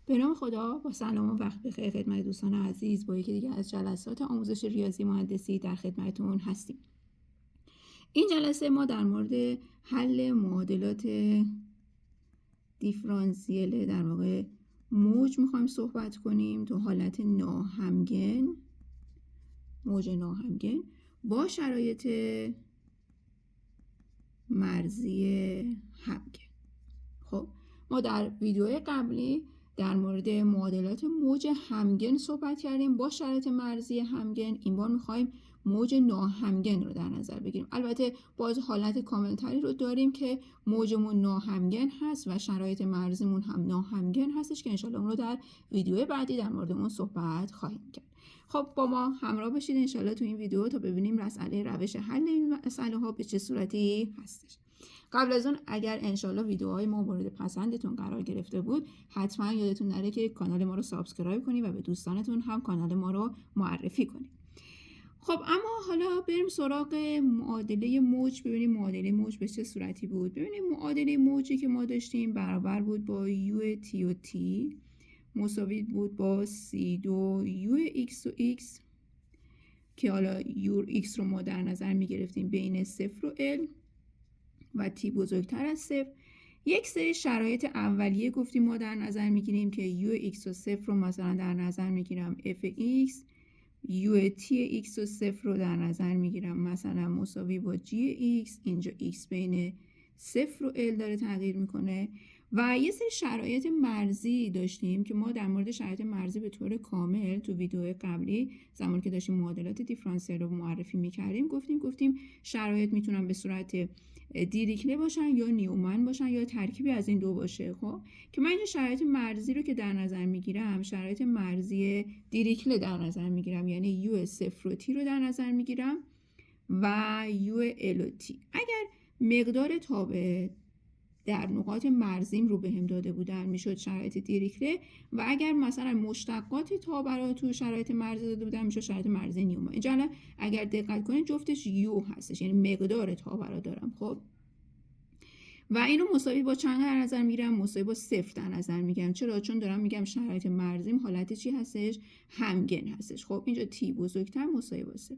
به نام خدا، با سلام و وقت بخیر خدمت دوستان عزیز، با یکی دیگه از جلسات آموزش ریاضی مهندسی در خدمتتون هستیم. این جلسه ما در مورد حل معادلات دیفرانسیل در واقع موج میخوایم صحبت کنیم تو حالت ناهمگن، موج ناهمگن با شرایط مرزی همگن. خب ما در ویدیو قبلی در مورد معادلات موج همگن صحبت کردیم با شرایط مرزی همگن. این بار میخوایم موج ناهمگن رو در نظر بگیریم. البته باز حالت کاملتری رو داریم که موجمون ناهمگن هست و شرایط مرزیمون هم ناهمگن هستش که انشالله اون رو در ویدیو بعدی در مورد اون صحبت خواهیم کرد. خب با ما همراه باشید انشالله تو این ویدیو تا ببینیم مسئله روش حل این مسئله ها به چه صورتی هستش. قبل از اون اگر انشالله ویدیوهای ما مورد پسندتون قرار گرفته بود حتما یادتون نره که کانال ما رو سابسکرایب کنید و به دوستانتون هم کانال ما رو معرفی کنید. خب اما حالا بریم سراغ معادله موج، ببینیم معادله موج به چه صورتی بود. ببینیم معادله موجی که ما داشتیم برابر بود با یو تی و تی مساوی بود با سی دو یو ایکس و ایکس که حالا یو ایکس رو ما در نظر می گرفتیم بین 0 و ال و تی بزرگتر از 0. یک سری شرایط اولیه گفتیم ما در نظر میگیریم که یو ایکس و 0 رو مثلا در نظر میگیرم اف ایکس، یو تی ایکس و 0 رو در نظر میگیرم مثلا مساوی با جی ایکس، اینجا ایکس بین 0 و ال داره تغییر میکنه. و یه سری شرایط مرزی داشتیم که ما در مورد شرایط مرزی به طور کامل تو ویدیو قبلی زمانی که داشتیم معادلات دیفرانسیل رو معرفی میکردیم گفتیم شرایط میتونن به صورت دیریکله باشن یا نیومن باشن یا ترکیبی از این دو باشه. خب که من اینجا شرایط مرزی رو که در نظر میگیرم شرایط مرزی دیریکله در نظر میگیرم، یعنی یو صفر و تی رو در نظر میگیرم و یو ال و تی. اگر مقدار تابع در نقاط مرزیم رو بهم داده بودن میشد شرایط دیریکله و اگر مثلا مشتقات تابع رو تو شرایط مرزی داده بودن میشد شرایط مرزی نیومن. اینجا اگر دقت کنید جفتش یو هستش، یعنی مقدار تابع رو دارم. خب و اینو مساوی با چند در نظر میگیرم؟ مساوی با 0 در نظر میگیرم. چرا؟ چون دارم میگم شرایط مرزیم حالت چی هستش؟ همگن هستش. خب اینجا تی بزرگتر مساوی با 0.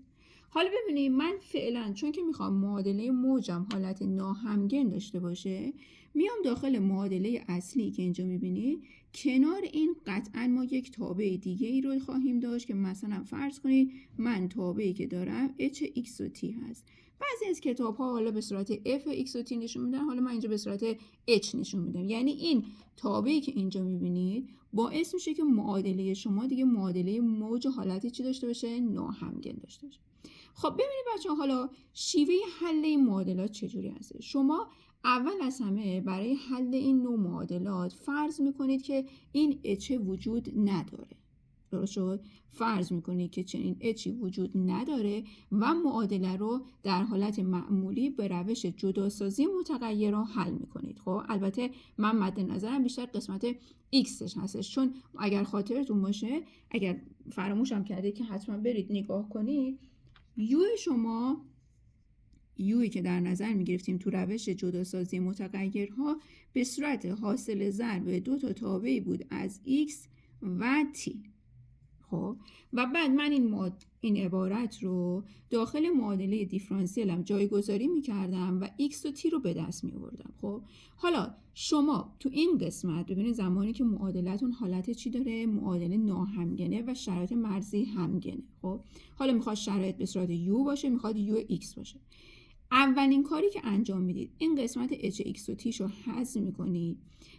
حالا ببینید من فعلا چون که میخوام معادله موجم حالت ناهمگن داشته باشه میام داخل معادله اصلی که اینجا میبینید کنار این قطعا ما یک تابع دیگه ای رو خواهیم داشت که مثلا فرض کنید من تابعی که دارم h x و t هست. بعضی از کتاب ها حالا به صورت f x و t نشون میدن، حالا من اینجا به صورت h نشون میدم. یعنی این تابعی که اینجا میبینید باعث میشه که معادله شما دیگه معادله موج حالتی چی داشته باشه؟ ناهمگن داشته باشه. خب ببینید بچه‌ها حالا شیوه حل این معادلات چجوری هست؟ شما اول از همه برای حل این نوع معادلات فرض میکنید که این h وجود نداره. درست شد؟ فرض میکنید که چنین اچی وجود نداره و معادله رو در حالت معمولی به روش جداسازی متغیرها حل میکنید. خب البته من مد نظرم بیشتر قسمت ایکسش هستش، چون اگر خاطرتون باشه اگر فراموشم کرده که حتما برید نگاه کنید یو شما یویی که در نظر میگرفتیم تو روش جداسازی متغیرها به صورت حاصل ضرب دو تا تابعی بود از x و t. خب و بعد من این عبارت رو داخل معادله دیفرانسیلم جایگذاری میکردم و x و t رو به دست می آوردم. خب حالا شما تو این قسمت ببینید زمانی که معادلتون حالت چی داره؟ معادله ناهمگنه و شرایط مرزی همگنه. خب حالا میخواد شرایط به صورت u باشه، میخواد u x باشه. اولین کاری که انجام میدید این قسمت hx و t رو حذف میکنید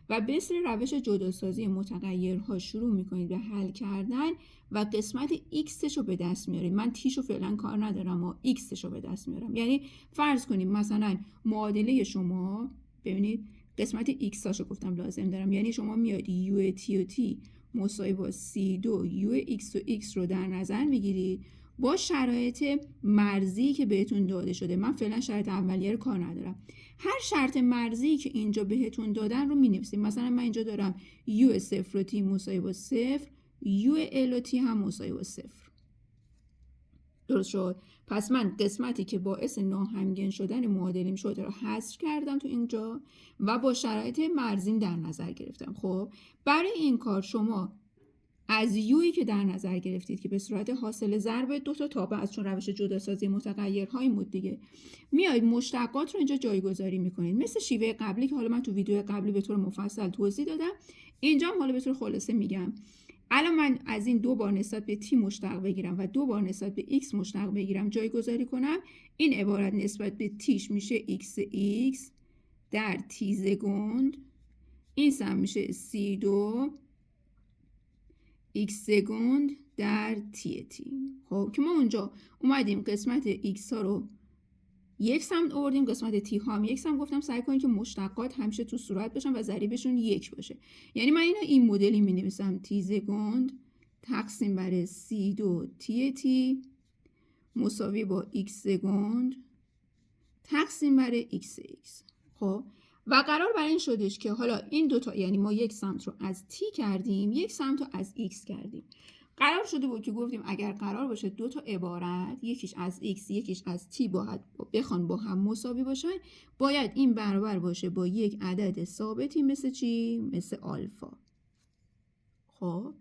و به اصل روش جداسازی متغیرها شروع میکنید به حل کردن و قسمت x رو به دست میارید. من t رو فعلا کار ندارم و x رو به دست میارم. یعنی فرض کنید مثلا معادله شما ببینید قسمت x رو گفتم لازم دارم، یعنی شما میاد u t و t مساوی با c2 u x و x رو در نظر میگیرید با شرایط مرزی که بهتون داده شده. من فعلا شرط اولیه رو کار ندارم. هر شرط مرزی که اینجا بهتون دادن رو می‌نویسیم. مثلا من اینجا دارم u صفر و t مساوی با 0، u ال و t هم مساوی با 0. درست شد؟ پس من قسمتی که باعث ناهمگن شدن معادلیم شده رو حذف کردم تو اینجا و با شرایط مرزیم در نظر گرفتم. خب برای این کار شما از یویی که در نظر گرفتید که به صورت حاصل ضرب دو تا تابع است، چون روش جداسازی متغیرهایی بود دیگه، میایید مشتقات رو اینجا جایگذاری میکنید مثل شیوه قبلی که حالا من تو ویدیو قبلی به طور مفصل توضیح دادم. اینجا هم حالا به طور خلاصه میگم. الان من از این 2 بار نسبت به t مشتق بگیرم و 2 بار نسبت به x مشتق بگیرم جایگذاری کنم، این عبارت نسبت به tش میشه x در t سگوند، این سم میشه c2 x سگوند در t. خب که ما اونجا اومدیم قسمت x ها رو یک سمت آوردیم، قسمت t ها هم یک سمت. گفتم سعی کنید که مشتقات همیشه تو صورت باشن و ضریبشون 1 باشه. یعنی من این مدلی می نویسم t سگوند تقسیم بر c2 t مساوی با x سگوند تقسیم بر x. خب و قرار بر این شدش که حالا این دوتا، یعنی ما یک سمت رو از t کردیم، یک سمت رو از x کردیم. قرار شده بود که گفتیم اگر قرار باشه دو تا عبارت، یکیش از x یکیش از t بخوان با هم مساوی باشن، باید این برابر باشه با یک عدد ثابتی مثل چی؟ مثل آلفا. خب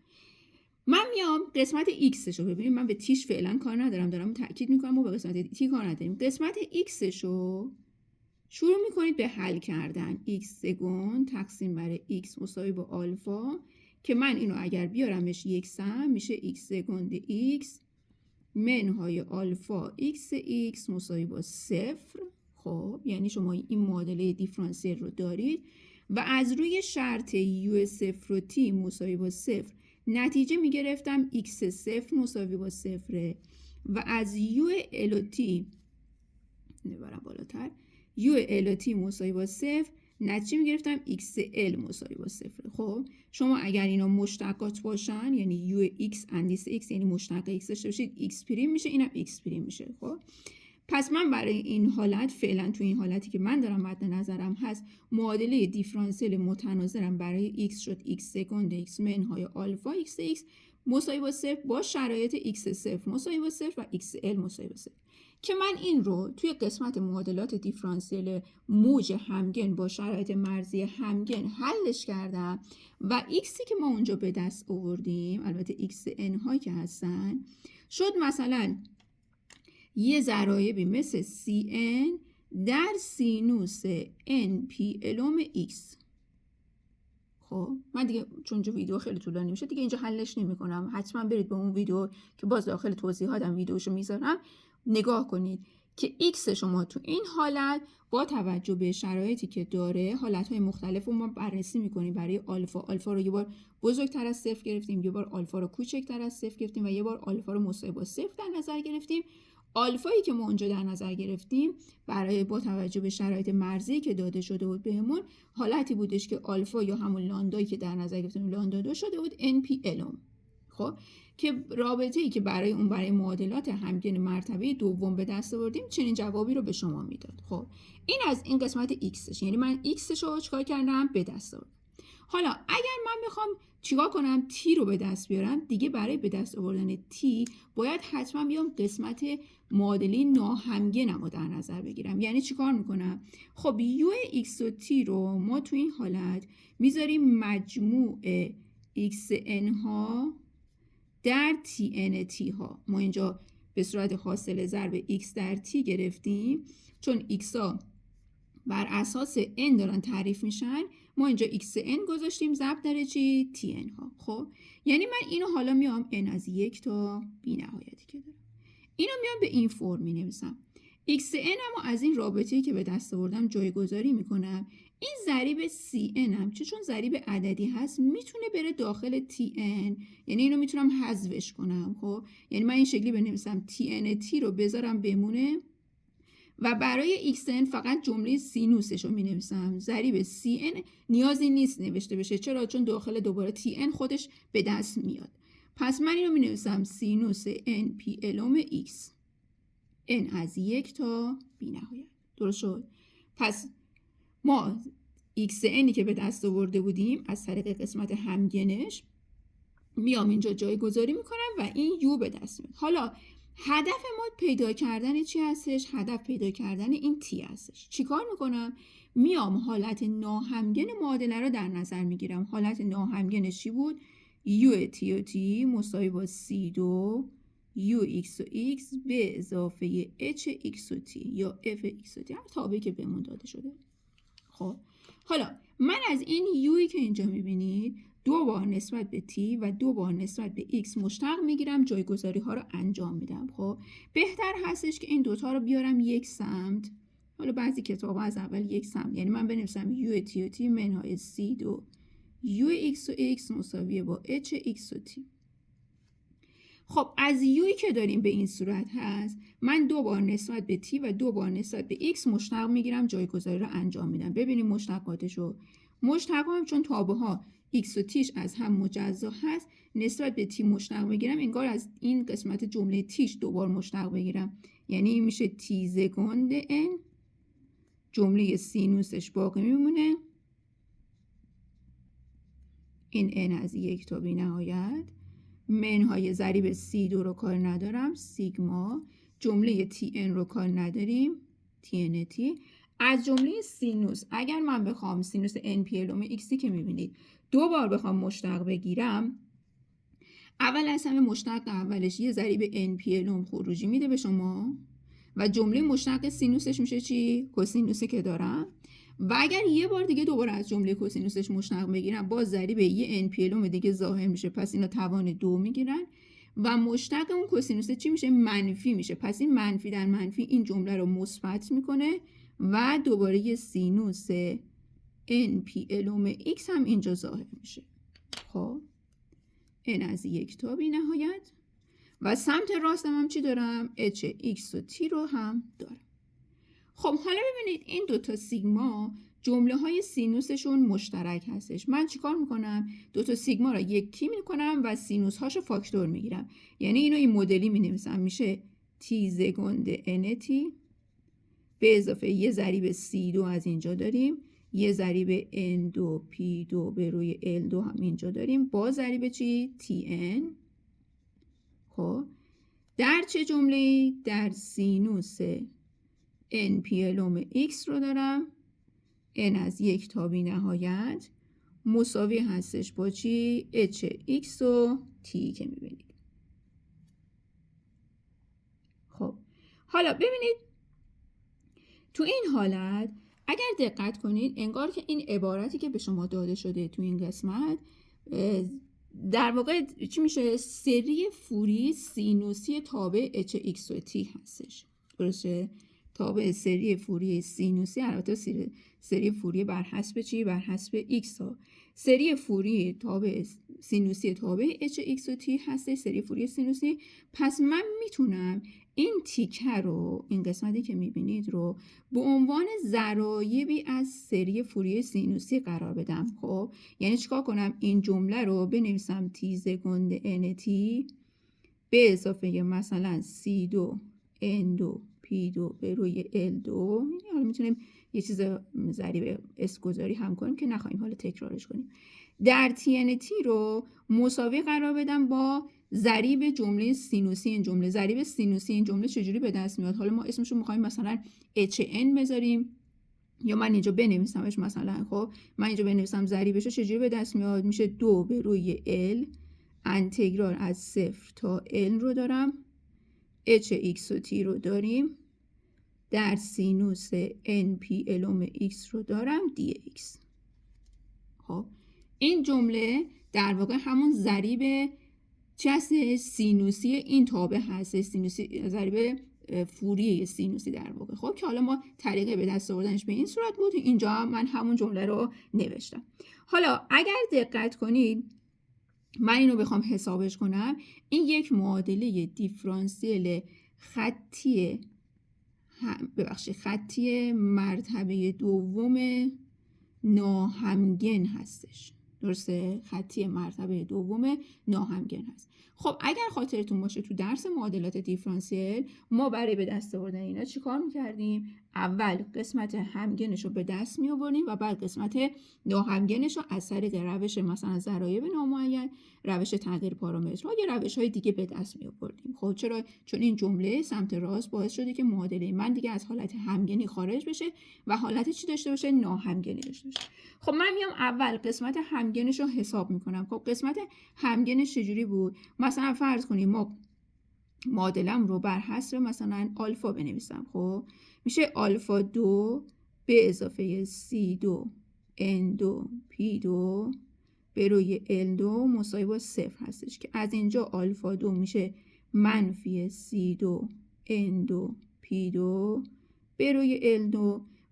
من میام قسمت x رو ببینیم. من به tش فعلا کار ندارم، دارم تاکید میکنم ما به قسمت t کار نداریم. قسمت x رو شروع میکنید به حل کردن. x سگوند تقسیم بر x مساوی با آلفا که من اینو اگر بیارمش یک سم میشه x سگوند x منهای آلفا x مساوی با 0. خب یعنی شما این معادله دیفرانسیل رو دارید و از روی شرط u 0 و t مساوی با 0 نتیجه میگرفتم x 0 مساوی با 0 و از u l و t نبرم بالاتر u l و t مساوی با 0 نتیجه میگرفتم xl مساوی با 0. خب شما اگر اینا مشتقات باشن، یعنی u x اندیس x یعنی مشتق x داشته باشید x پریم میشه، اینم x پریم میشه. خب پس من برای این حالت فعلا تو این حالتی که من دارم مد نظرم هست معادله دیفرانسیل متناظرم برای x شد x سگوند x منهای آلفا x مساوی با 0 با شرایط x 0 مساوی با 0 و xl مساوی با 0 که من این رو توی قسمت معادلات دیفرانسیل موج همگن با شرایط مرزی همگن حلش کردم و xی که ما اونجا به دست آوردیم، البته xn هایی که هستن، شد مثلا یه ضرایبی مثل cn در سینوس n پی الوم x. خب من دیگه چون اینجا ویدیو خیلی طولانی میشه دیگه اینجا حلش نمی کنم. حتما برید به اون ویدیو که باز داخل توضیحاتم ویدیوشو میذارم نگاه کنید که x شما تو این حالت با توجه به شرایطی که داره، حالتهای مختلف رو ما بررسی میکنیم. برای آلفا رو یه بار بزرگتر از 0 گرفتیم، یه بار آلفا رو کوچکتر از 0 گرفتیم و یه بار آلفا رو مساوی با 0 در نظر گرفتیم. آلفایی که ما اونجا در نظر گرفتیم برای با توجه به شرایط مرزی که داده شده بود بهمون حالتی بودش که آلفا یا همون لاندایی که در نظر گرفتیم لاندا 2 شده بود n پی الوم. خب که رابطه‌ای که برای معادلات همگن مرتبه دوم به دست آوردیم چنین جوابی رو به شما میداد. خب این از این قسمت xش، یعنی من xش رو چیکار کردم؟ به دست آوردم. حالا اگر من میخوام چیکار کنم t رو به دست بیارم، دیگه برای به دست آوردن t باید حتما بیام قسمت معادله ناهمگنم رو در نظر بگیرم. یعنی چیکار میکنم؟ خب u x و t رو ما تو این حالت میذاریم مجموع xn ها در tn t ها. ما اینجا به صورت حاصل ضرب x در t گرفتیم، چون x ها بر اساس n دارن تعریف میشن، ما اینجا xn گذاشتیم ضرب در چی؟ tn ها. خب یعنی من اینو حالا میام n از 1 تا بی نهایتی که دارم، اینو میام به این فرم می نویسم. xn هم از این رابطه‌ای که به دست آوردم جایگذاری میکنم. این ضریب cn هم چون ضریب عددی هست میتونه بره داخل tn، یعنی اینو میتونم حذفش کنم. خب یعنی من این شکلی بنویسم tn t رو بذارم بمونه و برای xn فقط جمله سینوسش رو می نویسم. ضریب cn نیازی نیست نوشته بشه. چرا؟ چون داخل دوباره tn خودش به دست میاد. پس من اینو می نویسم سینوس n پی الوم x n از 1 تا بی نهایت. درست شد؟ پس ما xnی که به دست آورده بودیم از طریق قسمت همگنش میام اینجا جایگذاری میکنم و این u به دست میاد. حالا هدف ما پیدا کردن چی هستش؟ هدف پیدا کردن این تی هستش. چیکار میکنم؟ میام حالت ناهمگن معادله رو در نظر میگیرم. حالت ناهمگنش چی بود؟ یو تی و تی مساوی با سی دو یو ایکس و ایکس به اضافه اچ ایکس و تی یا اف ایکس و تی، هر تابعی که بهمون داده شده. خب حالا من از این یویی که اینجا میبینید 2 بار نسبت به t و 2 بار نسبت به x مشتق میگیرم، جایگذاری ها رو انجام میدم. خب بهتر هستش که این دوتا رو بیارم یک سمت. حالا بعضی کتاب ها از اول یک سمت، یعنی من بنویسم یو تی و تی منهای سی دو یو x و x مساویه با h x و t. خب از یویی که داریم به این صورت هست، من 2 بار نسبت به t و 2 بار نسبت به x مشتق میگیرم، جایگذاری رو انجام میدم. ببینیم مشتقاتشو. مشتق هم چون تابع ها x و tش از هم مجزا هست، نسبت به t مشتق بگیرم، انگار از این قسمت جمله tش 2 بار مشتق بگیرم، یعنی این میشه t سکند n، جمله سینوسش باقی میمونه، این n از 1 تا بی نهایت، منهای ضریب سی دو رو کار ندارم، سیگما، جمله تی ان رو کار نداریم، تی ان تی، از جمله سینوس اگر من بخوام سینوس ان پی ال اومه ایکسی که میبینید 2 بار بخوام مشتق بگیرم، اول از همه مشتق اولش یه ضریب ان پی ال اوم خروجی میده به شما و جمله مشتق سینوسش میشه چی؟ کوسینوسی که دارم. و اگر یه بار دیگه دوباره از جمله کوسینوسش مشتق بگیرم، باز ضریب یه ان پی ال اوم دیگه ظاهر میشه، پس اینا توان 2 میگیرن و مشتق اون کوسینوس چی میشه؟ منفی میشه. پس این منفی در منفی این جمله رو مثبت میکنه و دوباره یه سینوس ان پی ال اوم ایکس هم اینجا ظاهر میشه. خب n از 1 تا بی نهایت و سمت راستم هم چی دارم؟ h x و t رو هم دارم. خب حالا ببینید این دوتا سیگما جمله های سینوسشون مشترک هستش. من چیکار میکنم؟ دوتا سیگما رو یکی میکنم و سینوس هاشو فاکتور میگیرم. یعنی اینو این مدلی مینویسم، میشه t سکند n t به اضافه یه ضریب c2 از اینجا داریم، یه ضریب n2 p2 به روی l2 هم اینجا داریم با ضریب چی؟ tn. خب در چه جمله‌ای؟ در سینوس n پی ال اوم x رو دارم، n از 1 تا بی نهایت مساوی هستش با چی؟ h x و t که میبینید. خب حالا ببینید تو این حالت اگر دقت کنید انگار که این عبارتی که به شما داده شده تو این قسمت در واقع چی میشه؟ سری فوری سینوسی تابع h x و t هستش. درسته؟ تابع سری فوری سینوسی، البته سری فوری بر حسب چی؟ بر حسب x ها. سری فوری تابع سینوسی تابع h x و t هسته، سری فوری سینوسی. پس من میتونم این تیکه رو، این قسمتی که میبینید رو به عنوان ضرایبی از سری فوری سینوسی قرار بدم. خب یعنی چیکار کنم؟ این جمله رو بنویسم t سکند n t به اضافه مثلا c2 n2 p2 به روی l2. حالا میتونیم یه چیز ضریب اس گذاری هم کنیم که نخواهیم حالا تکرارش کنیم. در tnt رو مساوی قرار بدم با ضریب جمله سینوسی این جمله. ضریب سینوسی این جمله چجوری به دست میاد؟ حالا ما اسمشو میخوایم مثلا hn بذاریم یا من اینجا بنویسمش مثلا. خب من اینجا بنویسم ضریبش رو چجوری به دست میاد؟ میشه 2 به روی l انتگرال از 0 تا l رو دارم، h x و t رو داریم، در سینوس n p l اوم x رو دارم dx. خب این جمله در واقع همون ضریب چی هست؟ سینوسی این تابع هست، سینوسی ضریب فوری سینوسی در واقع. خب که حالا ما طریقه به دست آوردنش به این صورت بود، اینجا من همون جمله رو نوشتم. حالا اگر دقت کنید من اینو بخوام حسابش کنم، این یک معادله دیفرانسیل خطی مرتبه دوم ناهمگن هستش. درسته؟ خطی مرتبه دوم ناهمگن هست. خب اگر خاطرتون باشه تو درس معادلات دیفرانسیل ما برای به دست آوردن اینا چیکار میکردیم؟ اول قسمت همگنش رو به دست می آوردیم و بعد قسمت ناهمگنش رو از طریق روش مثلا ضرایب نامعین، روش تغییر پارامترها یا روش‌های دیگه به دست می آوردیم. خب چرا؟ چون این جمله سمت راست باعث شده که معادله من دیگه از حالت همگنی خارج بشه و حالت چی داشته باشه؟ ناهمگنی داشته باشه. خب من میام اول قسمت همگنش رو حساب میکنم. خب قسمت همگنش چجوری بود؟ مثلا فرض کنیم ما معادلم رو بر حسب مثلا آلفا بنویسم. خب میشه آلفا 2 به اضافه C2 N2 P2 به روی L2 مساوی با 0 هستش که از اینجا آلفا 2 میشه منفی C2 N2 P2 به روی L2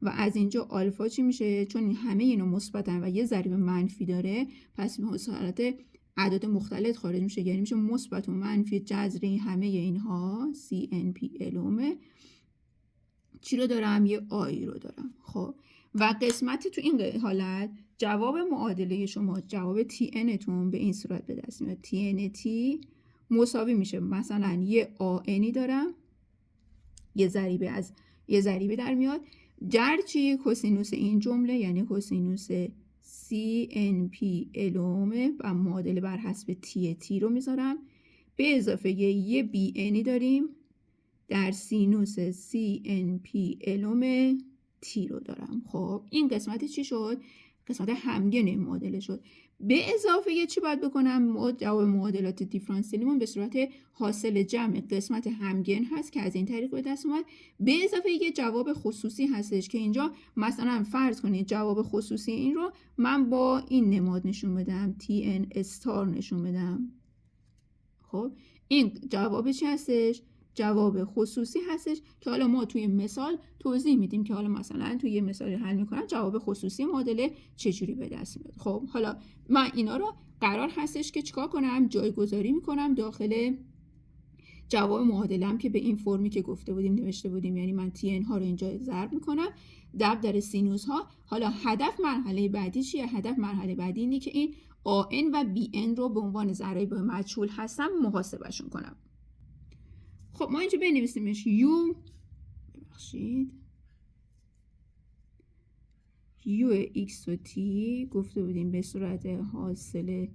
و از اینجا آلفا چی میشه؟ چون همه اینا مثبتن و یه ضریب منفی داره پس به حالت اعداد مختلف خارج میشه، یعنی میشه مثبت و منفی جذر همه اینها CNP چی رو دارم؟ یه آی رو دارم. خب و قسمت تو این حالت جواب معادله شما، جواب TN تون به این صورت به دست میاد. TNT مساوی میشه مثلا یه آنی دارم، یه ضریبه در میاد در چی؟ کوسینوس این جمله یعنی کوسینوس CNP الومه و معادله بر حسب تی رو میذارم به اضافه یه بی اینی داریم در سینوس CNP الوم تی رو دارم. خب این قسمت چی شد؟ قسمت همگن معادله شد. به اضافه یه چی باید بکنم؟ جواب معادلات دیفرانسیلیمون به صورت حاصل جمع قسمت همگن هست که از این طریق به دست اومد، به اضافه یه جواب خصوصی هستش که اینجا مثلا فرض کنید جواب خصوصی این رو من با این نماد نشون بدم، TN استار نشون بدم. خب این جواب چی هستش؟ جواب خصوصی هستش که حالا ما توی مثال توضیح میدیم که حالا مثلا توی یه مثال حل میکنم جواب خصوصی معادله چجوری به دست میاد. خب حالا من اینا رو قرار هستش که چیکار کنم؟ جایگذاری میکنم داخل جواب معادله‌ام که به این فرمی که گفته بودیم نوشته بودیم، یعنی من TN ها رو اینجا ضرب میکنم در سینوس ها. حالا هدف مرحله بعدی چیه؟ هدف مرحله بعدی اینه که این AN و BN رو به عنوان ضرایب مجهول هستم محاسبهشون کنم. خب ما اینجا بنویسیمش U، ببخشید U X و T گفته بودیم به صورت حاصل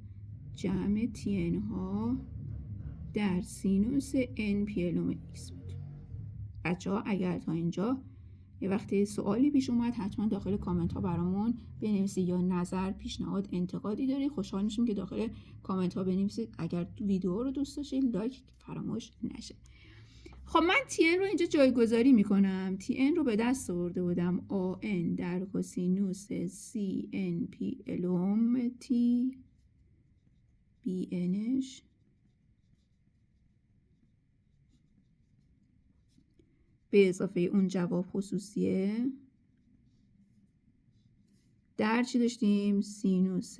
جمع TN ها در سینوس NP الوم X بود. بچه ها اگر تا اینجا یه وقتی سوالی پیش اومد حتما داخل کامنت ها برامون بنویسید، یا نظر، پیشنهاد، انتقادی داری خوشحال میشیم که داخل کامنت ها بنویسید. اگر ویدیو رو دوست داشتید لایک فراموش نشه. خب من TN رو اینجا جایگذاری میکنم. TN رو به دست آورده بودم AN در کوسینوس CNP الوم T BNش به اضافه اون جواب خصوصیه در چی داشتیم؟ سینوس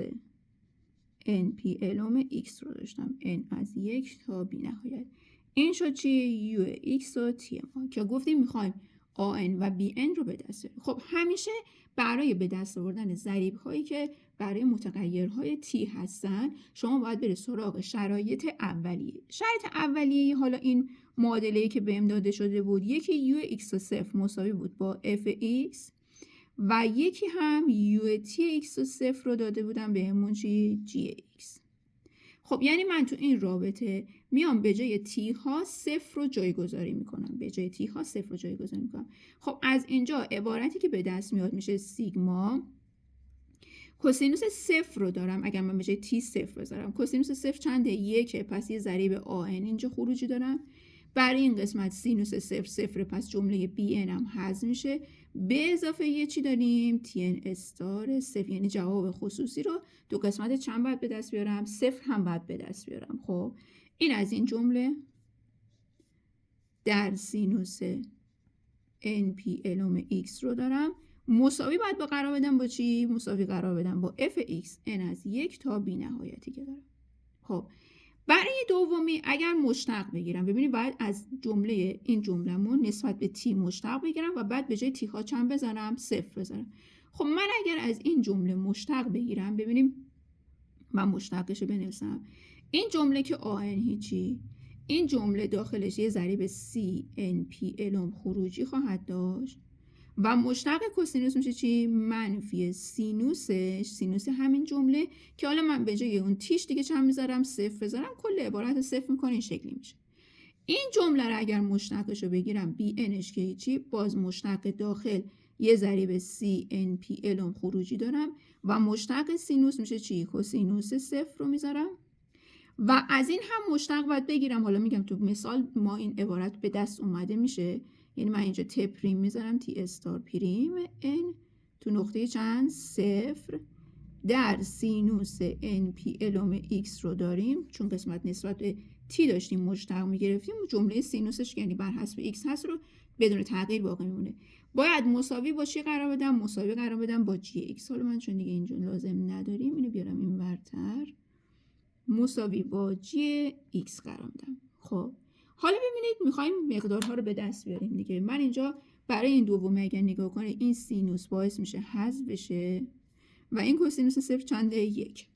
NP الوم X رو داشتم N از 1 تا بی نهایت. این شد چی؟ U X و T ما که گفتیم میخوایم AN و BN رو به دست بیاریم. خب همیشه برای به دست آوردن ضریب هایی که برای متغیرهای T هستن شما باید برید سراغ شرایط اولیه. شرایط اولیه حالا این معادله‌ای که بهم داده شده بود، یکی U X و 0 مساوی بود با F X و یکی هم U T X و 0 رو dاده بودم بهمون چی؟ G X. خب یعنی من تو این رابطه میام به جای تی ها 0 رو جایگذاری میکنم، به جای تی ها 0 رو جایگذاری میکنم. خب از اینجا عبارتی که به دست میاد میشه سیگما کوسینوس 0 رو دارم. اگر من به جای تی 0 بذارم کوسینوس 0 چنده؟ 1، پس یه ضریب AN اینجا خروجی دارم. برای این قسمت سینوس 0 0 پس جمله BN هم حذف میشه. به اضافه یه چی داریم؟ TN استار 0، یعنی جواب خصوصی رو دو قسمت چند باید به دست بیارم؟ 0 هم باید به دست بیارم. خب این از این جمله در سینوس NP الوم X رو دارم مساوی باید با قرار بدم با چی؟ مساوی قرار بدم با Fx N از 1 تا بی نهایتی که دارم. خب برای دومی اگر مشتق بگیرم، ببینید باید از جمله این جمله‌مون نسبت به تی مشتق بگیرم و بعد به جای تی ها چند بذارم؟ 0 بذارم. خب من اگر از این جمله مشتق بگیرم، ببینیم من مشتقش رو بنویسم. این جمله که آن هیچی، این جمله داخلش یه ضریب سی ان پی الوم خروجی خواهد داشت و مشتق کوسینوس میشه چی؟ منفی سینوسش، سینوس همین جمله که حالا من به جای اون تیش دیگه چند میذارم؟ صفر بذارم، کل عبارت صفر میکنه، این شکلی میشه. این جمله رو اگر مشتقش رو بگیرم بی انش که هیچی، باز مشتق داخل یه ضریب سی ان پی الوم خروجی دارم و مشتق سینوس میشه چی؟ کوسینوس صفر رو میذارم و از این هم مشتق باید بگیرم. حالا میگم تو مثال ما این عبارت به دست اومده میشه، یعنی من اینجا ت پریم میذارم، تی استار پریم ان تو نقطه چند؟ صفر در سینوس ان پی الوم ایکس رو داریم، چون قسمت نسبت به تی داشتیم مشتق میگرفتیم، جمله سینوسش یعنی بر حسب ایکس هست رو بدون تغییر باقی میمونه. باید مساوی با چی قرار بدم؟ مساوی قرار بدم با جی ایکس. حالا من چون دیگه اینجا لازم نداریم اینو بیارم این ورتر، مساوی با جی ایکس قرار میدم. خب حالا ببینید میخوایم مقدارها رو به دست بیاریم دیگه. من اینجا برای این دومی اگر نگاه کنه این سینوس باعث میشه حذف بشه و این کوسینوس صفر چنده؟ 1.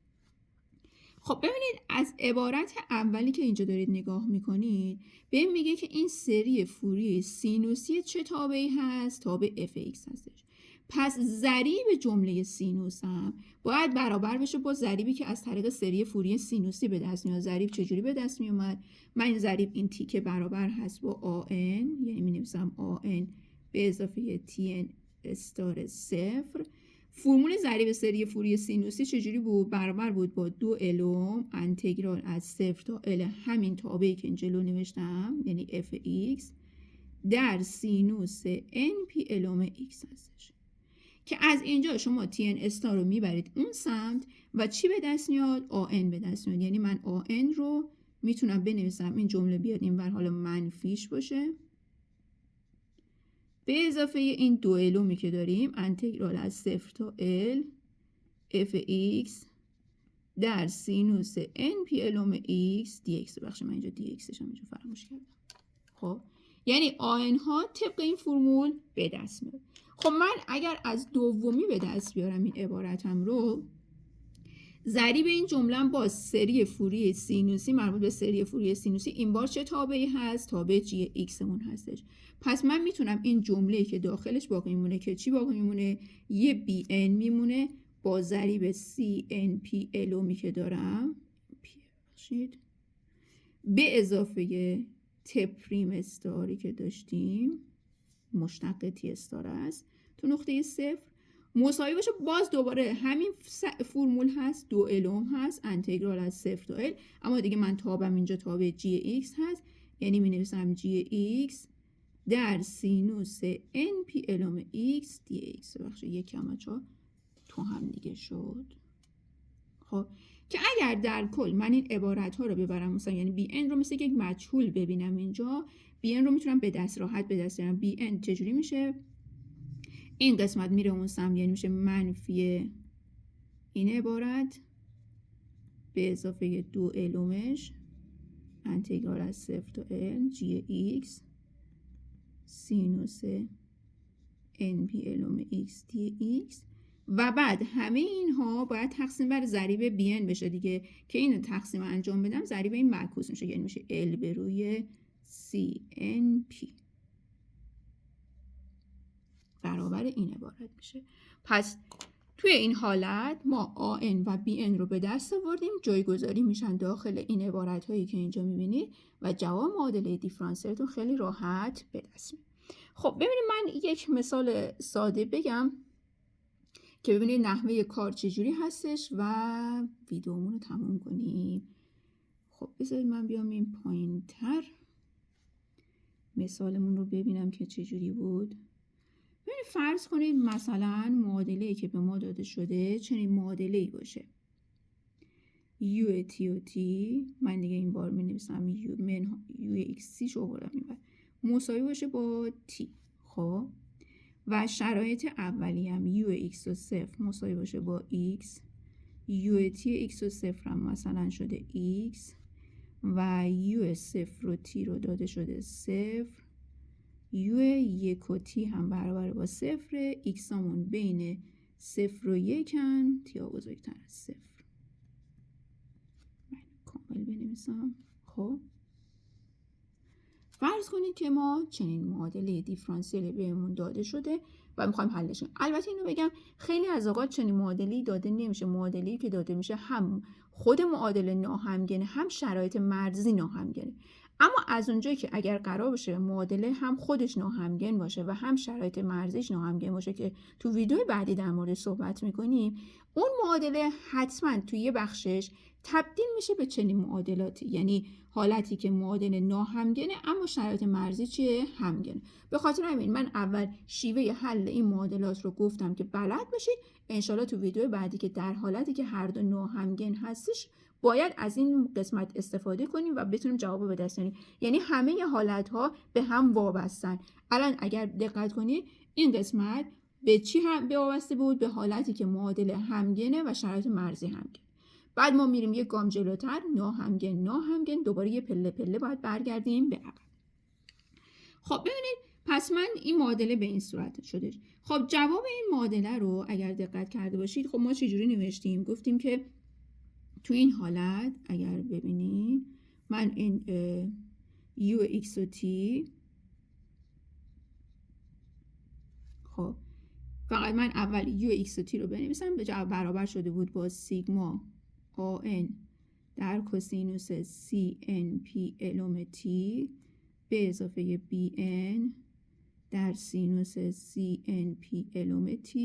خب ببینید از عبارت اولی که اینجا دارید نگاه میکنید به این میگه که این سری فوریه سینوسی چه تابعی هست؟ تابع اف ایکس هستش. پس ضریب جمله سینوس هم باید برابر بشه با ضریبی که از طریق سری فوریه سینوسی به دست میاد. ضریب چجوری به دست میومد؟ من این ضریب این تی که برابر هست با آن، یعنی می نویسم آن به اضافه تی ان استار صفر. فرمول ضریب سری فوریه سینوسی چجوری بود؟ برابر بود با 2 الوم انتگرال از 0 تا ال همین تابعی که این جلو نوشتم، یعنی اف ایکس در سینوس ان پی الوم ایکس هستش که از اینجا شما تی ان استار رو میبرید اون سمت و چی به دست میاد؟ آن به دست میاد. یعنی من آن رو میتونم بنویسم این جمله بیاد این ور، حالا منفیش باشه، به اضافه این 2 الومی که داریم انتگرال از 0 تا ال اف ایکس در سینوس ان پی الوم ایکس دی ایکس. بخش من اینجا دی ایکسش هم اینجا فراموش کردم. خب یعنی آن ها طبق این فرمول به دست میاد. خب من اگر از دومی به دست بیارم این عبارتم رو، ضریب این جمله با سری فوریه سینوسی مربوط به سری فوریه سینوسی این بار چه تابعی هست؟ تابع جی ایکس مون هستش. پس من میتونم این جمله که داخلش باقی میمونه که چی باقی میمونه؟ یه بی ان میمونه با ضریب سی ان پی الومی که دارم به اضافه ت پریم استاری که داشتیم، مشتق تی استار است تو نقطه صفر، مساوی باشه باز دوباره همین فرمول هست، 2 الوم هست انتگرال از 0 تا ال، اما دیگه من تابم اینجا تابع جی ایکس هست، یعنی می نویسم جی ایکس در سینوس ان پی الوم ایکس دی ایکس. بخشه یکم بچه‌ها تو هم دیگه شد. خب که اگر در کل من این عبارت ها رو ببرم مثلا، یعنی بی ان رو مثل یک مجهول ببینم اینجا، بی ان رو میتونم به دست راحت به دست بیارم. بی ان چجوری میشه؟ این قسمت میره اون سمت، یعنی میشه منفی این عبارت به اضافه 2 الومش انتگرال از 0 تا ال جی ایکس سینوس ان پی الوم ایکس دی ایکس و بعد همه اینها باید تقسیم بر ضریب بی ان بشه دیگه، که این تقسیم انجام بدم ضریب این معکوس میشه، یعنی میشه ال به روی سی ان پی برابر این عبارت میشه. پس توی این حالت ما آن و بی ان رو به دست آوردیم، جایگذاری میشن داخل این عبارت هایی که اینجا میبینید و جواب معادله دیفرانسیلتون خیلی راحت به دست میاد. خب ببینید من یک مثال ساده بگم که ببینید نحوه کار چجوری هستش و ویدیومون رو تموم کنیم. خب بذارید من بیام این پایین تر مثالمون رو ببینم که چجوری بود. ببینید فرض کنید مثلا معادله‌ای که به ما داده شده چنین معادله‌ای باشه. یو تی و تی، من دیگه این بار می نویسم یو ایکس سی شو بردم این بار، مساوی باشه با تی. خب و شرایط اولی هم یو ایکس و صفر مساوی باشه با ایکس، یو تی ایکس و صفر هم مثلا شده ایکس و یو صفر و تی رو داده شده صفر، یو یک و تی هم برابر با صفر، ایکس همون بین صفر و یکن، تی ها بزرگتر از صفر. بنویسم. خب فرض کنید که ما چنین معادله دیفرانسیل بهمون داده شده و میخوایم حلش کنیم. البته اینو بگم خیلی از اوقات چنین معادله‌ای داده نمیشه. معادله‌ای که داده میشه هم خود معادله ناهمگنه، هم شرایط مرزی ناهمگنه. اما از اونجایی که اگر قرار باشه معادله هم خودش ناهمگن باشه و هم شرایط مرزیش ناهمگن باشه که تو ویدیو بعدی در مورد صحبت میکنیم، اون معادله حتما توی یه بخشش تبدیل میشه به چنین معادلاتی، یعنی حالتی که معادله ناهمگنه اما شرایط مرزی چیه؟ همگنه. به خاطر همین من اول شیوه حل این معادلات رو گفتم که بلد باشید. انشالله تو ویدیو بعدی که در حالتی که هر دو ناهمگن هستش باید از این قسمت استفاده کنیم و بتونیم جواب به دست بیاریم. یعنی همه حالت‌ها به هم وابستن. الان اگر دقت کنید این قسمت به چی هم وابسته بود؟ به حالتی که معادله همگنه و شرایط مرزی همگن. بعد ما میریم یه گام جلوتر، ناهمگن، دوباره یه پله پله باید برگردیم به عقب. خب ببینید پس من این معادله به این صورت شده. خب جواب این معادله رو اگر دقت کرده باشید، خب ما چجوری نوشتیم؟ گفتیم که تو این حالت اگر ببینیم من این u x و t، خب فقط من اول u x و t رو بنویسم، به جواب برابر شده بود با سیگما an در کوسینوس cnp الوم t به اضافه bn در سینوس cnp الوم t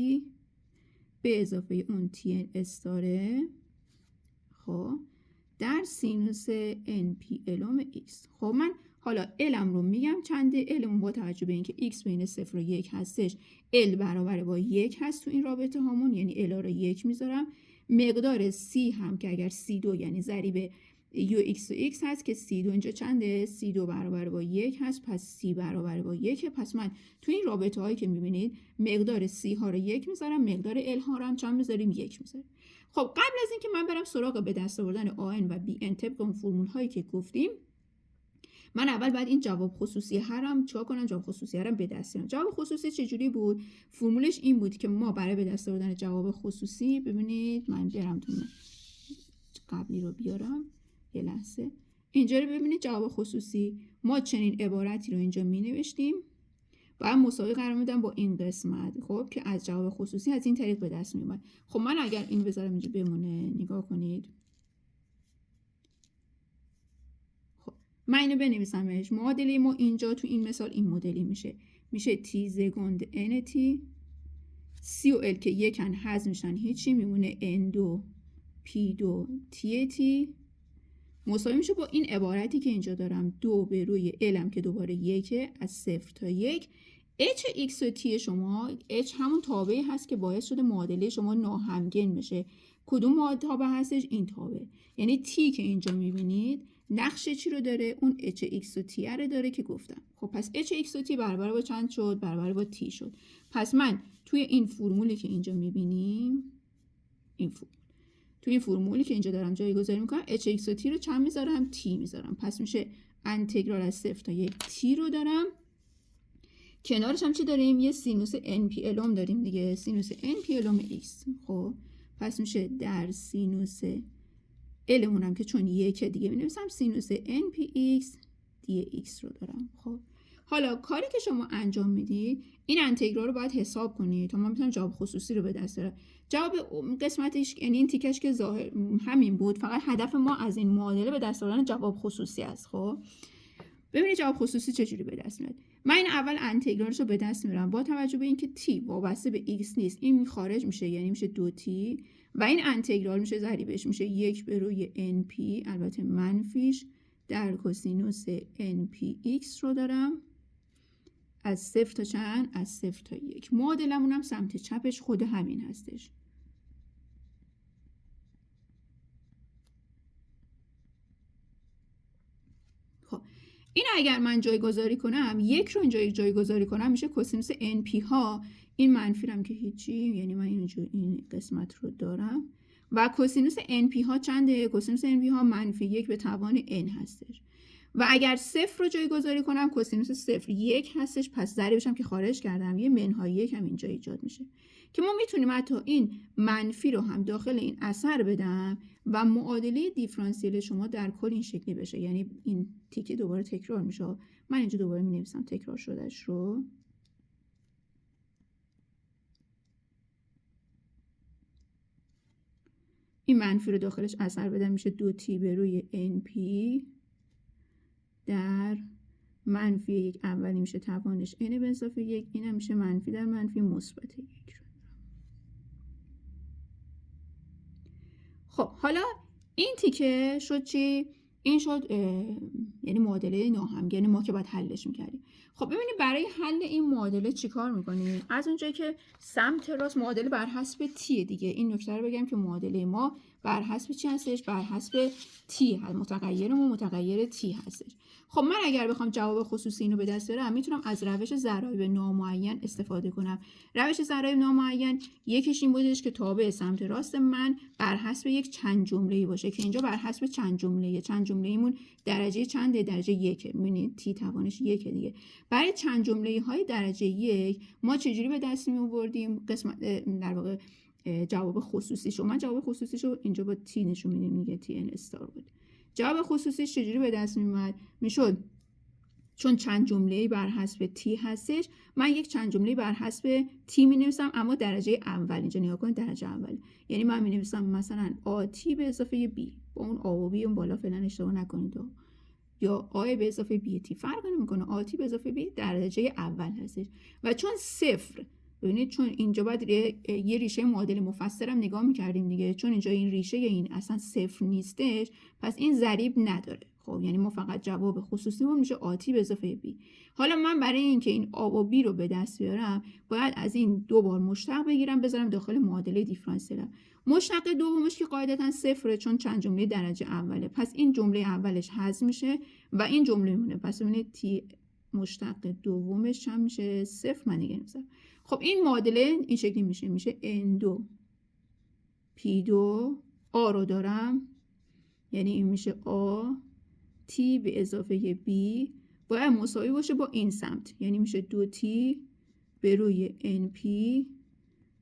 به اضافه اون tn استاره، خب در سینوس np الوم x. خب من حالا الم رو میگم چنده. الم با توجه به اینکه x بین 0 و 1 هستش، l برابر با 1 هست تو این رابطه هامون، یعنی l رو 1 میذارم. مقدار c هم که اگر c2 یعنی ضریب u x و x هست که c2 اینجا چنده؟ c2 برابر با 1 هست، پس c برابر با 1. پس من تو این رابطه هایی که میبینید مقدار c ها رو 1 میذارم، مقدار l ها رو هم چند میذاریم؟ 1 میذاریم. خب قبل از اینکه من برم سراغ به دست آوردن an و bn طبق اون فرمول هایی که گفتیم، من اول باید این جواب خصوصی هرم چیکار کنم؟ جواب خصوصی هرم به دست بیارم. جواب خصوصی چجوری بود؟ فرمولش این بود که ما برای به دست آوردن جواب خصوصی، ببینید من برم تو قبلی رو بیارم یه لحظه. اینجا رو ببینید جواب خصوصی ما چنین عبارتی رو اینجا می نوشتیم، باید مساوی قرار میدم با این قسمت، خب که از جواب خصوصی از این طریق به دست میومد. خب من اگر این بذارم اینجا بمونه، نگاه کنید. خب من اینو بنویسمش. معادله ما اینجا تو این مثال این مدلی میشه تی زگند ان تی، سی و ال که یکن حذف میشن هیچی، میمونه n2 p2 تی مساوی میشه با این عبارتی که اینجا دارم، 2 به روی l که دوباره 1 از 0 تا 1. h x و t شما، h همون تابعی هست که باعث شده معادله شما ناهمگن بشه. کدوم تابع هستش؟ این تابع. یعنی t که اینجا میبینید نقش چی رو داره؟ اون h x و t رو داره که گفتم. خب پس h x و t برابر با چند شد؟ برابر با t شد. پس من توی این فرمولی که اینجا میبینیم، توی این فرمولی که اینجا دارم جایگذاری میکنم، h x و t رو چند میذارم؟ t میذارم. پس میشه انتگرال از 0 تا 1 t رو دارم. کنارش هم چی داریم؟ یه سینوس np الوم داریم دیگه، سینوس np الوم x. خب پس میشه در سینوس المونم که چون یکه دیگه می‌نویسم سینوس npx dx رو دارم. خب حالا کاری که شما انجام میدید این انتگرال رو باید حساب کنید تا ما میتونم جواب خصوصی رو به دست بیارم. جواب قسمتش یعنی این تیکش که ظاهر همین بود، فقط هدف ما از این معادله به دست آوردن جواب خصوصی است. خب ببینید جواب خصوصی چجوری به دست میاد. من این اول انتگرالش رو به دست میارم با توجه به اینکه t وابسته به x نیست، این خارج میشه، یعنی میشه 2t و این انتگرال میشه ضریبش میشه 1 به روی np، البته منفیش در کوسینوس npx رو دارم از 0 تا چند؟ از 0 تا 1. معادلمون هم سمت چپش خود همین هستش. خب این اگر من جایگذاری کنم، 1 رو اینجا جایگذاری کنم میشه کوسینوس np ها، این منفی هم که هیچی، یعنی من اینجا این قسمت رو دارم و کوسینوس np ها چنده؟ کوسینوس np ها منفی 1 به توان n هستش و اگر 0 رو جایگذاری کنم کوسینوس 0 1 هستش، پس ضریبش هم که خارج کردم یه منهای 1 هم اینجا ایجاد میشه. که ما میتونیم حتی این منفی رو هم داخل این اثر بدم و معادله دیفرانسیل شما در کل این شکلی بشه. یعنی این تیکه دوباره تکرار میشه. من اینجا دوباره مینویسم تکرار شدهش رو. این منفی رو داخلش اثر بدم میشه 2t به روی np در منفی 1 اولی میشه توانش n به اضافه 1. این هم میشه منفی در منفی مثبت 1. خب حالا این تیکه شد چی؟ این شد یعنی معادله ناهمگن ما که باید حلش میکردیم. خب ببینید برای حل این معادله چیکار میکنیم؟ از اونجایی که سمت راست معادله بر حسب تیه دیگه، این نکته رو بگم که معادله ما بر حسب چی هستش؟ بر حسب تی هست. متغیرمون متغیر تی هستش. خب من اگر بخوام جواب خصوصی اینو به دست بیارم میتونم از روش ضرایب نامعین استفاده کنم. روش ضرایب نامعین یکیش این بودش که تابع سمت راست من بر حسب یک چند جمله‌ای باشه که اینجا بر حسب چند جمله‌ای. چند جمله‌ایمون درجه چنده؟ درجه 1. ببینید تی توانش 1 دیگه. برای چند جمله‌های درجه 1 ما چجوری به دست می‌آوردیم قسمت در واقع جواب خصوصیشو؟ من جواب خصوصیشو اینجا با تی نشون میدیم دیگه، تی ان استار بود. جواب خصوصیش چجوری به دست میومد؟ میشد چون چند جمله‌ای بر حسب تی هستش، من یک چند جمله‌ای بر حسب تی می‌نویسم اما درجه اول. اینجا نگاه کنید درجه اول. یعنی من می‌نویسم مثلا آتی به اضافه بی، با اون آ و بی اون بالا فعلا اشتباه نکنید، یا آ به اضافه بی تی فرق نمی‌کنه. آتی به اضافه بی درجه اول هستش و چون صفر، ببینید چون اینجا باید یه ریشه معادل مفسرم نگاه می‌کردیم دیگه، چون اینجا این ریشه این اصلا صفر نیستش پس این ضریب نداره. خب یعنی ما فقط جواب خصوصیمون میشه آتی به اضافه بی. حالا من برای اینکه این آ و بی رو به دست بیارم باید از این دو بار مشتق بگیرم بذارم داخل معادله دیفرانسیل. مشتق دومش که قاعدتا صفره چون چند جمله درجه اوله، پس این جمله اولش حذف میشه و این جمله میمونه. پس ببینید تی مشتق دومش هم میشه صفر. من دیگه نمیذارم. خب این معادله این شکلی میشه n2 p2 آ رو دارم، یعنی این میشه آ تی به اضافه b باید مساوی باشه با این سمت، یعنی میشه 2t به روی np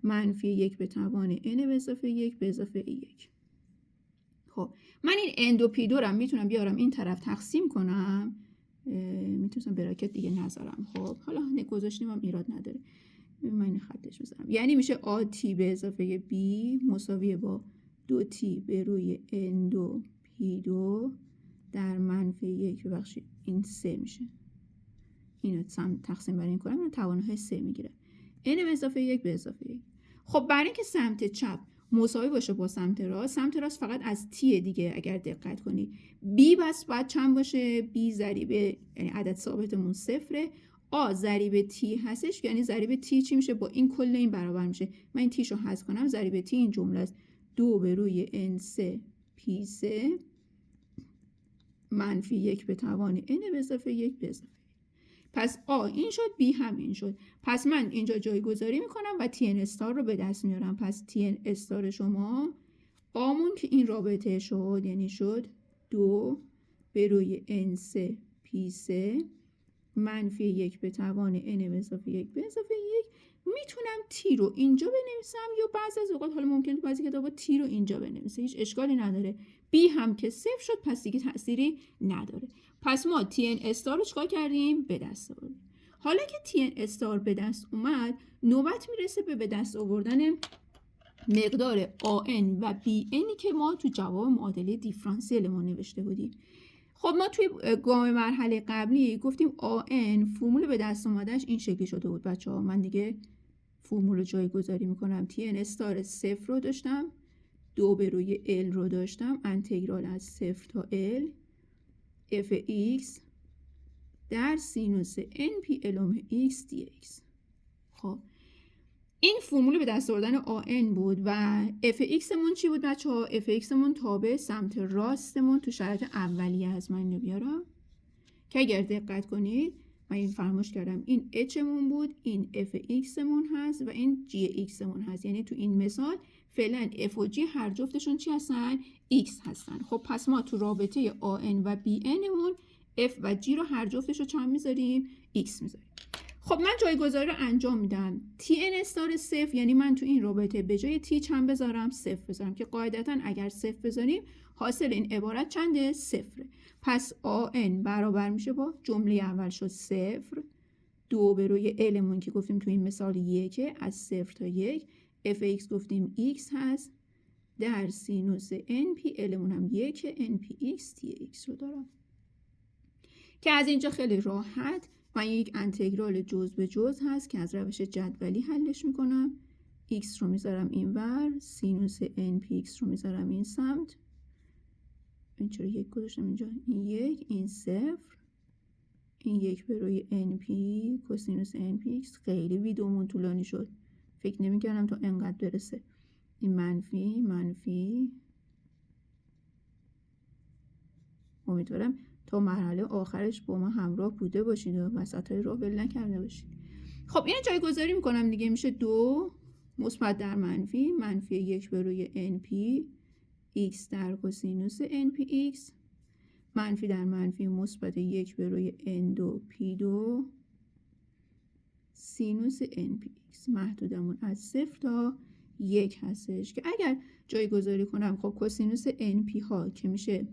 منفی 1 به توان n به اضافه 1 به اضافه 1. خب من این n2 p2 رو میتونم بیارم این طرف تقسیم کنم، میتونم براکت دیگه نذارم. خب حالا گذاشتیم هم ایراد نداره، من این خطش میذارم. یعنی میشه آ تی به اضافه b مساوی با 2t به روی n2 p2 در منفی 1 ببخشید این 3 میشه. اینو تقسیم بر این کنم اینو توانهای 3 میگیره. n به اضافه 1 به اضافه 1. خب برای اینکه سمت چپ مساوی باشه با سمت راست فقط از تی دیگه اگر دقت کنید. b بس باید چند باشه؟ b ضریب یعنی عدد ثابتمون صفره. آ ضریب تی هستش یعنی ضریب تی چی میشه؟ با این کل این برابر میشه. من این تیشو حذف کنم ضریب تی این جمله است 2 به روی n3 p3 منفی 1 به توان n به اضافه 1 به اضافه 1. پس آ این شد، بی هم این شد. پس من اینجا جایگذاری میکنم و تی ان استار رو به دست میارم. پس تی ان استار شما آمون که این رابطه شد یعنی شد 2 به روی n3 p3 منفی 1 به توان n به اضافه 1 به اضافه 1. میتونم تی رو اینجا بنویسم یا بعضی از اوقات حالا ممکنه تو بعضی کتابا تی رو اینجا بنویسه، هیچ اشکالی نداره. بی هم که صفر شد پس دیگه تأثیری نداره. پس ما تی ان استار رو چیکار کردیم؟ به دست آوردیم. حالا که تی ان استار به دست اومد نوبت میرسه به دست آوردن مقدار آن و بی انی که ما تو جواب معادله دیفرانسیل ما نوشته بودیم. خب ما توی گام مرحله قبلی گفتیم آن فرمول به دست اومدنش این شکلی شده بود بچه‌ها. من دیگه فرمول رو جایگذاری میکنم. تی ان استار 0 رو داشتم، 2 به روی ال رو داشتم، انتگرال از 0 تا ال اف ایکس در سینوس n پی الوم x dx. خب این فرمول به دست آوردن آن بود و اف ایکسمون چی بود بچه‌ها؟ اف ایکسمون تابع سمت راستمون تو شرایط اولیه از من اینو بیارم که اگر دقت کنید من این فراموش کردم این اچمون بود، این اف ایکسمون هست و این جی ایکسمون هست. یعنی تو این مثال فعلا اف و جی هر جفتشون چی هستن؟ ایکس هستن. خب پس ما تو رابطه آن و بی انمون اف و جی رو هر جفتش رو چند میذاریم؟ ایکس میذاریم. خب من جایگذاری رو انجام میدم. tn استار 0 یعنی من تو این رابطه به جای t چند بذارم؟ 0 بذارم که قاعدتا اگر 0 بذاریم حاصل این عبارت چنده؟ 0. پس an برابر میشه با جمله اول شد 0 2 به روی لمون که گفتیم تو این مثال 1 از 0 تا 1 fx گفتیم x هست در سینوس np لمون هم 1 npx tx رو دارم که از اینجا خیلی راحت و یک انتگرال جزء به جزء هست که از روش جدولی حلش میکنم. x رو میذارم این ور، سینوس npx رو میذارم این سمت. این چرا یک گذاشتم اینجا؟ این یک، این 0 این 1 به روی np کوسینوس npx. خیلی ویدیومون طولانی شد، فکر نمی‌کردم تا انقدر برسه. این منفی امیدوارم تا مرحله آخرش با ما همراه بوده باشید و وسطای راه ول نکرده باشید. خب اینو جایگذاری میکنم دیگه، میشه 2 مثبت در منفی 1 به روی np x در کوسینوس npx منفی در منفی مثبت 1 به روی n2 p2 سینوس npx. محدودمون از 0 تا 1 هستش که اگر جایگذاری کنم خب کوسینوس np ها که میشه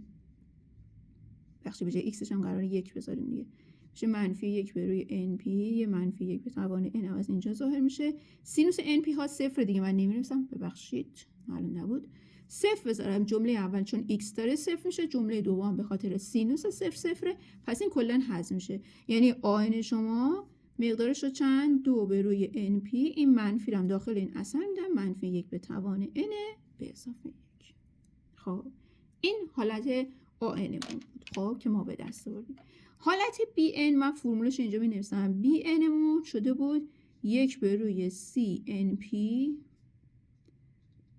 بخشی به جای x هم قراره 1 بذاریم دیگه، میشه منفی 1 به روی np یه منفی 1 به توان n از اینجا ظاهر میشه. سینوس np ها 0 دیگه من نمی‌نویسم، ببخشید معلوم نبود. 0 بذارم جمله اول چون x داره 0 میشه، جمله دوم به خاطر سینوس 0 پس این کلا حذف میشه. یعنی آن شما مقدارش رو چند؟ 2 به روی np این منفی رو داخل این اثر میدم منفی 1 به توان n به اضافه 1. خب این حالت آن مون بود خب که ما به دست آوردیم. حالت bn من فرمولش اینجا می نویسم. bn مون شده بود 1 به روی cnp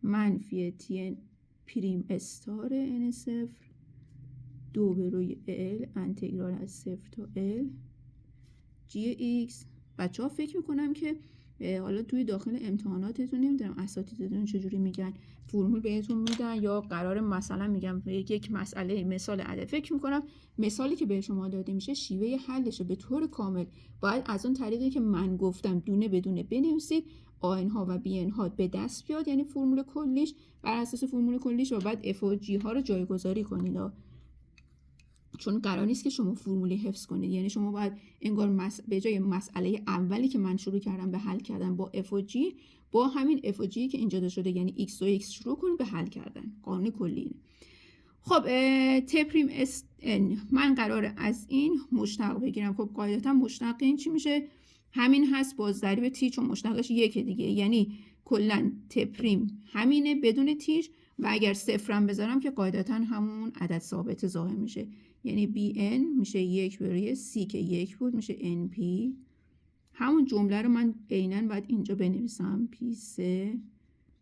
منفی tn پریم استار n 0 2 به روی l انتگرال از 0 تا l gx. بچه ها فکر میکنم که حالا توی داخل امتحاناتتون نمیدونم اساتیدتون چجوری میگن، فرمول بهتون میدن یا قرار مثلا میگم یک مسئله مثال عدد. فکر میکنم مثالی که به شما داده میشه شیوه حلش به طور کامل باید از اون طریقی که من گفتم دونه بدونه بنویسید، آن ها و بی ان ها به دست بیاد، یعنی فرمول کلیش بر اساس فرمول کلیش و بعد اف و جی ها رو جایگذاری کنید چون قرار نیست که شما فرمولی حفظ کنید. یعنی شما باید انگار به جای مسئله اولی که من شروع کردم به حل کردن با اف و جی، با همین اف و جی که اینجا داده شده یعنی x و x شروع کنید به حل کردن. قانون کلی اینه. خب ت پریم اس ان من قراره از این مشتق بگیرم. خب قاعدتا مشتق این چی میشه؟ همین هست با ضریب تی چون مشتقش یکه دیگه، یعنی کلا ت پریم همینه بدون تیش و اگر صفرم بذارم که قاعدتا همون عدد ثابت ظاهر میشه. یعنی bn میشه 1 به روی c که 1 بود میشه np. همون جمله رو من عیناً باید اینجا بنویسم p3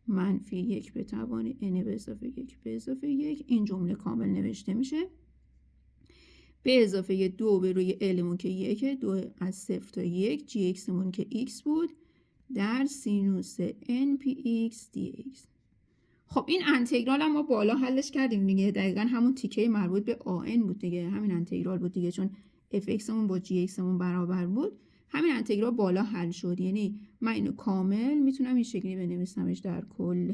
منفی 1 به توان n به اضافه 1 به اضافه 1. این جمله کامل نوشته میشه به اضافه 2 به روی l مون که 1 2 از 0 تا 1 gx مون که x بود در سینوس npx dx. خب این انتگرال هم ما بالا حلش کردیم دیگه، دقیقا همون تیکه مربوط به آن بود دیگه، همین انتگرال بود دیگه چون fx مون با gx مون برابر بود، همین انتگرال بالا حل شد. یعنی من اینو کامل میتونم این شکلی بنویسمش در کل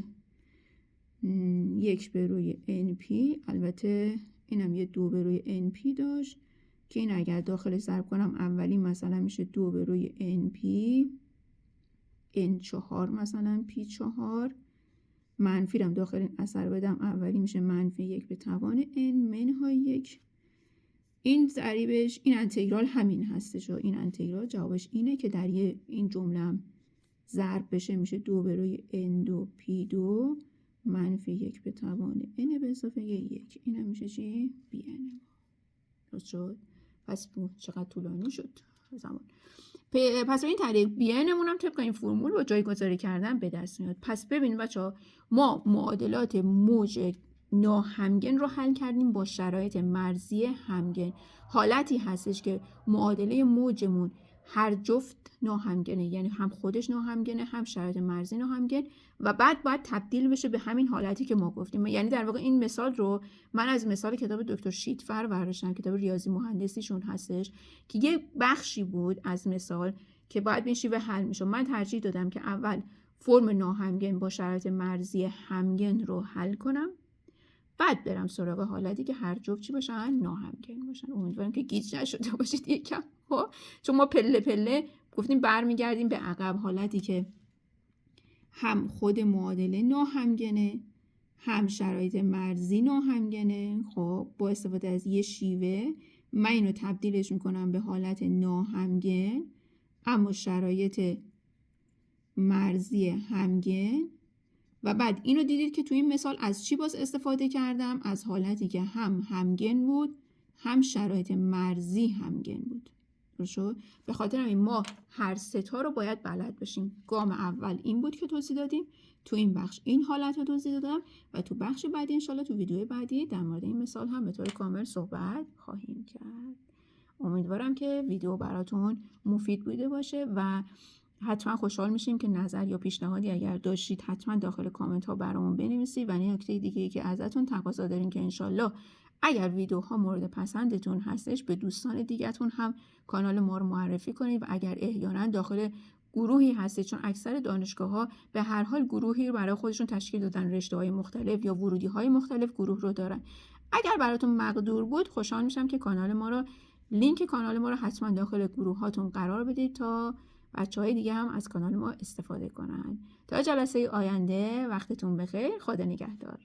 1 به روی np. البته اینم یه 2 به روی np داشت که این اگر داخل ضرب کنم اولی مثلا میشه 2 به روی np n4 مثلا p4 منفی رم داخل این اثر بدم اولی میشه منفی 1 به توان n منهای 1. این ضریبش این انتگرال همین هستش و این انتگرال جوابش اینه که در این جمله هم ضرب بشه میشه 2 به روی n2 p2 منفی 1 به توان n به اضافه 1. این هم میشه چی؟ bn. درست شد؟ پس چقدر طولانی شد زمان. پس به این طریق bn مون هم طبق این فرمول با جایگذاری کردن به دست میاد. پس ببینید بچه‌ها ما معادلات موج ناهمگن رو حل کردیم با شرایط مرزی همگن. حالتی هستش که معادله موجمون هر جفت ناهمگنه، یعنی هم خودش ناهمگنه هم شرایط مرزی ناهمگن و بعد باید تبدیل بشه به همین حالتی که ما گفتیم. یعنی در واقع این مثال رو من از مثال کتاب دکتر شیتفر برداشتم، کتاب ریاضی مهندسیشون هستش که یه بخشی بود از مثال که باید به این شیوه حل میشه. من ترجیح دادم که اول فرم ناهمگن با شرایط مرزی همگن رو حل کنم، بعد برم سراغ حالتی که هر جفت چی باشن؟ ناهمگن باشن. امیدوارم که گیج نشده باشید یکم، چون ما پله پله گفتیم برمیگردیم به عقب. حالتی که هم خود معادله ناهمگنه، هم شرایط مرزی ناهمگنه. خب با استفاده از یه شیوه من اینو تبدیلش میکنم به حالت ناهمگن اما شرایط مرزی همگن، و بعد اینو دیدید که توی این مثال از چی باز استفاده کردم؟ از حالتی که هم همگن بود هم شرایط مرزی همگن بود. درست؟ به خاطر همین ما هر سه تا رو باید بلد باشیم. گام اول این بود که توضیح دادیم، تو این بخش این حالت رو توضیح دادم و تو بخش بعدی انشالله تو ویدیو بعدی در مورد این مثال هم به طور کامل صحبت خواهیم کرد. امیدوارم که ویدیو براتون مفید بوده باشه و حتما خوشحال میشیم که نظر یا پیشنهادی اگر داشتید حتما داخل کامنت ها برامون بنویسید. و نکته دیگه که ازتون تقاضا داریم که انشالله اگر ویدیوها مورد پسندتون هستش به دوستان دیگه‌تون هم کانال ما رو معرفی کنید و اگر احیانا داخل گروهی هستید، چون اکثر دانشگاه‌ها به هر حال گروهی رو برای خودشون تشکیل دادن، رشته‌های مختلف یا ورودی‌های مختلف گروه رو دارن. اگر براتون مقدور بود خوشحال میشم که لینک کانال ما رو حتما داخل گروهاتون قرار بدید تا بچه‌های دیگه هم از کانال ما استفاده کنن. تا جلسه آینده وقتتون بخیر. خدا نگهدار.